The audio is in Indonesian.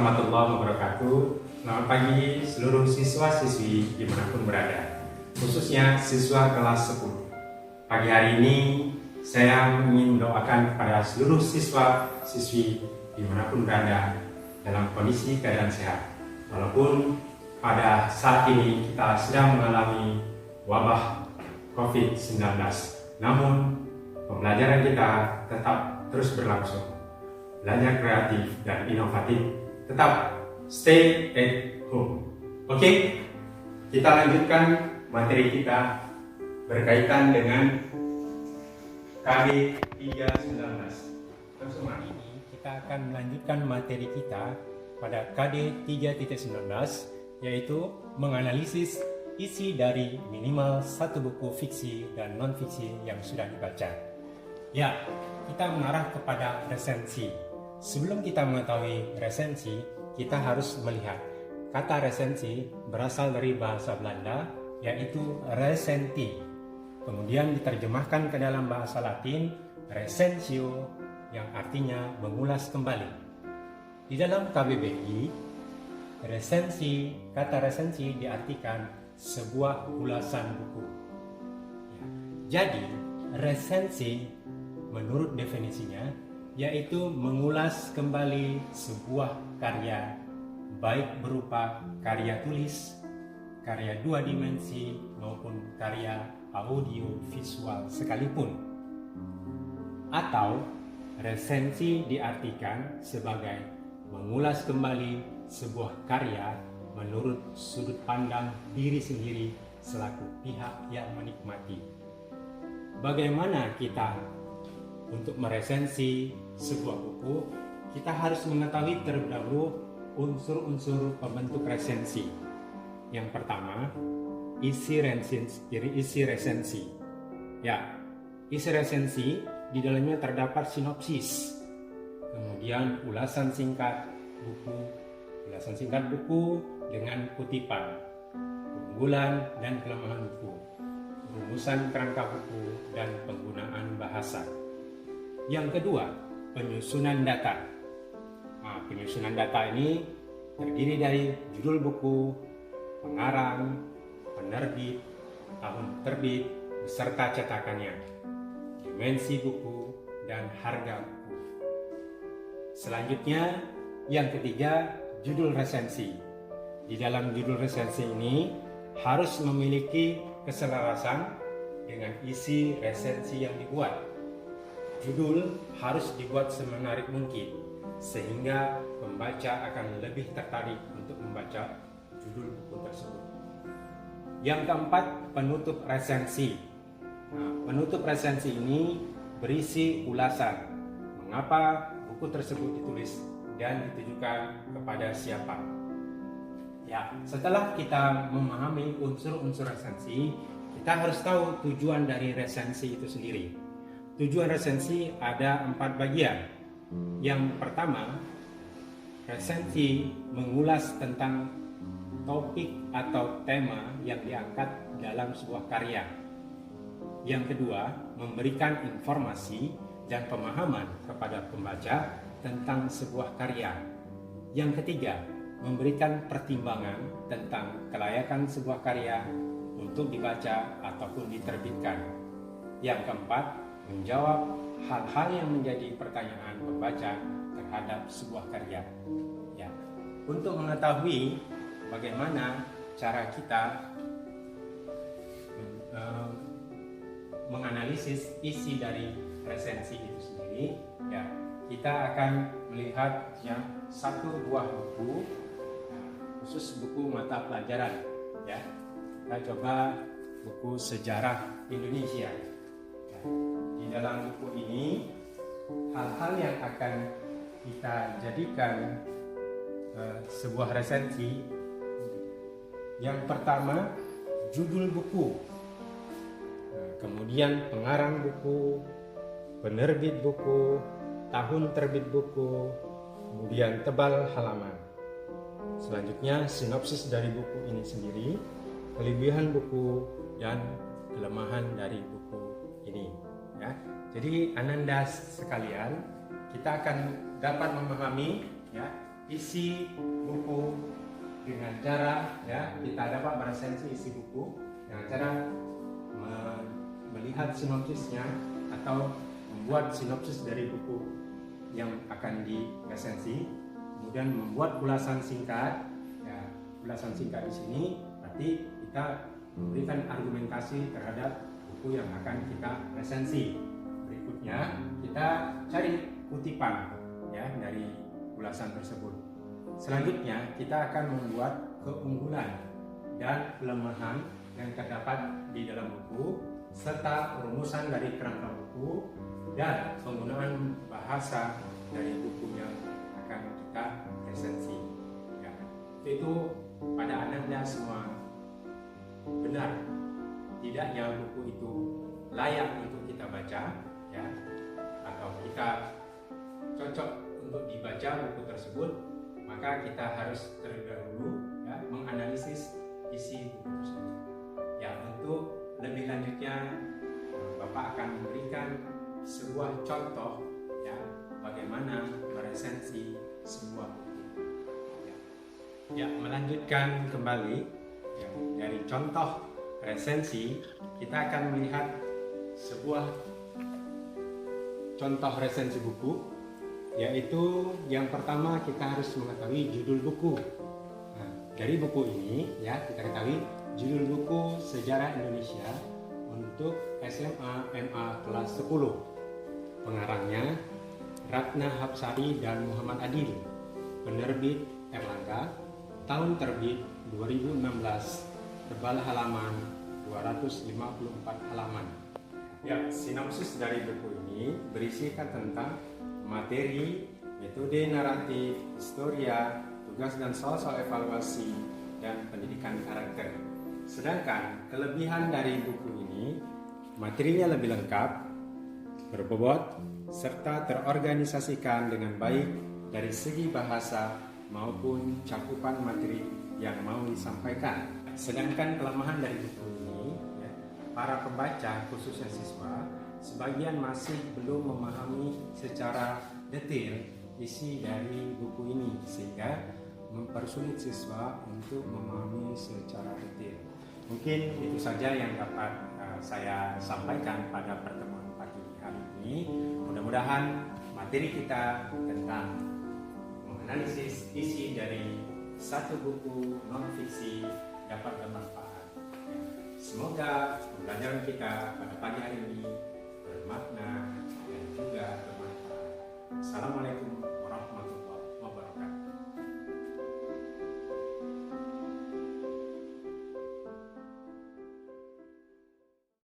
warahmatullahi wabarakatuh. Selamat pagi seluruh siswa-siswi dimanapun berada, khususnya siswa kelas 10. Pagi hari ini saya ingin mendoakan kepada seluruh siswa-siswi dimanapun berada dalam kondisi keadaan sehat. Walaupun pada saat ini kita sedang mengalami wabah COVID-19, namun pembelajaran kita tetap terus berlangsung. Belajar kreatif dan inovatif, tetap stay at home. Oke, kita lanjutkan materi kita berkaitan dengan KD 319. Teman-teman, kita akan melanjutkan materi kita pada KD 3.19, yaitu menganalisis isi dari minimal satu buku fiksi dan non-fiksi yang sudah dibaca. Ya, kita mengarah kepada resensi. Sebelum kita mengetahui resensi, kita harus melihat kata resensi berasal dari bahasa Belanda, yaitu resenti. Kemudian diterjemahkan ke dalam bahasa Latin, resensio, yang artinya mengulas kembali. Di dalam KBBI, kata resensi diartikan sebuah ulasan buku. Jadi, resensi menurut definisinya yaitu mengulas kembali sebuah karya, baik berupa karya tulis, karya dua dimensi, maupun karya audio visual sekalipun. Atau resensi diartikan sebagai mengulas kembali sebuah karya menurut sudut pandang diri sendiri selaku pihak yang menikmati. Bagaimana kita untuk meresensi sebuah buku? Kita harus mengetahui terlebih dahulu unsur-unsur pembentuk resensi. Yang pertama, isi resensi. Ya, isi resensi di dalamnya terdapat sinopsis, kemudian ulasan singkat buku dengan kutipan, keunggulan dan kelemahan buku, rumusan kerangka buku, dan penggunaan bahasa. Yang kedua, penyusunan data. Penyusunan data ini terdiri dari judul buku, pengarang, penerbit, tahun terbit, beserta cetakannya, dimensi buku, dan harga buku. Selanjutnya, yang ketiga, judul resensi. Di dalam judul resensi ini harus memiliki keselarasan dengan isi resensi yang dibuat. Judul harus dibuat semenarik mungkin, sehingga pembaca akan lebih tertarik untuk membaca judul buku tersebut. Yang keempat, penutup resensi. Penutup resensi ini berisi ulasan mengapa buku tersebut ditulis dan ditujukan kepada siapa. Ya, setelah kita memahami unsur-unsur resensi, kita harus tahu tujuan dari resensi itu sendiri. Tujuan resensi ada 4 bagian. Yang pertama, resensi mengulas tentang topik atau tema yang diangkat dalam sebuah karya. Yang kedua, memberikan informasi dan pemahaman kepada pembaca tentang sebuah karya. Yang ketiga, memberikan pertimbangan tentang kelayakan sebuah karya untuk dibaca ataupun diterbitkan. Yang keempat, menjawab hal-hal yang menjadi pertanyaan pembaca terhadap sebuah karya. Ya, untuk mengetahui bagaimana cara kita menganalisis isi dari resensi itu sendiri, ya, kita akan melihat yang satu buah buku, khusus buku mata pelajaran. Ya, kita coba buku sejarah Indonesia. Di dalam buku ini, hal-hal yang akan kita jadikan sebuah resensi. Yang pertama, judul buku, kemudian pengarang buku, penerbit buku, tahun terbit buku, kemudian tebal halaman. Selanjutnya, sinopsis dari buku ini sendiri, kelebihan buku, dan kelemahan dari buku ini. Ya, jadi ananda sekalian, kita akan dapat memahami ya isi buku dengan cara kita dapat meresensi isi buku dengan cara melihat sinopsisnya atau membuat sinopsis dari buku yang akan diresensi, kemudian membuat ulasan singkat. Ulasan singkat di sini berarti kita memberikan argumentasi terhadap buku yang akan kita resensi. Berikutnya kita cari kutipan dari ulasan tersebut. Selanjutnya kita akan membuat keunggulan dan kelemahan yang terdapat di dalam buku serta rumusan dari kerangka buku dan penggunaan bahasa dari buku yang akan kita resensi. Itu pada Ananda semua benar. Tidaknya buku itu layak untuk kita baca atau kita cocok untuk dibaca buku tersebut, maka kita harus terlebih dahulu menganalisis isi buku tersebut. Untuk lebih lanjutnya Bapak akan memberikan sebuah contoh bagaimana meresensi sebuah buku. Melanjutkan kembali dari contoh resensi, kita akan melihat sebuah contoh resensi buku, yaitu yang pertama kita harus mengetahui judul buku. Dari buku ini kita ketahui judul buku Sejarah Indonesia untuk SMA MA kelas 10. Pengarangnya Ratna Hapsari dan Muhammad Adil. Penerbit Erlangga. Tahun terbit 2016. Tebal halaman 254 halaman. Sinopsis dari buku ini berisikan tentang materi, metode naratif, historia, tugas dan soal-soal evaluasi, dan pendidikan karakter. Sedangkan kelebihan dari buku ini, materinya lebih lengkap, berbobot, serta terorganisasikan dengan baik dari segi bahasa maupun cakupan materi yang mau disampaikan. Sedangkan kelemahan dari buku ini, para pembaca khususnya siswa, sebagian masih belum memahami secara detail isi dari buku ini, sehingga mempersulit siswa untuk memahami secara detail. Mungkin itu saja yang dapat saya sampaikan pada pertemuan pagi hari ini. Mudah-mudahan materi kita tentang menganalisis isi dari satu buku non-fiksi dapat bermanfaat. Semoga pembelajaran kita pada pagi hari ini bermakna dan juga bermanfaat. Assalamualaikum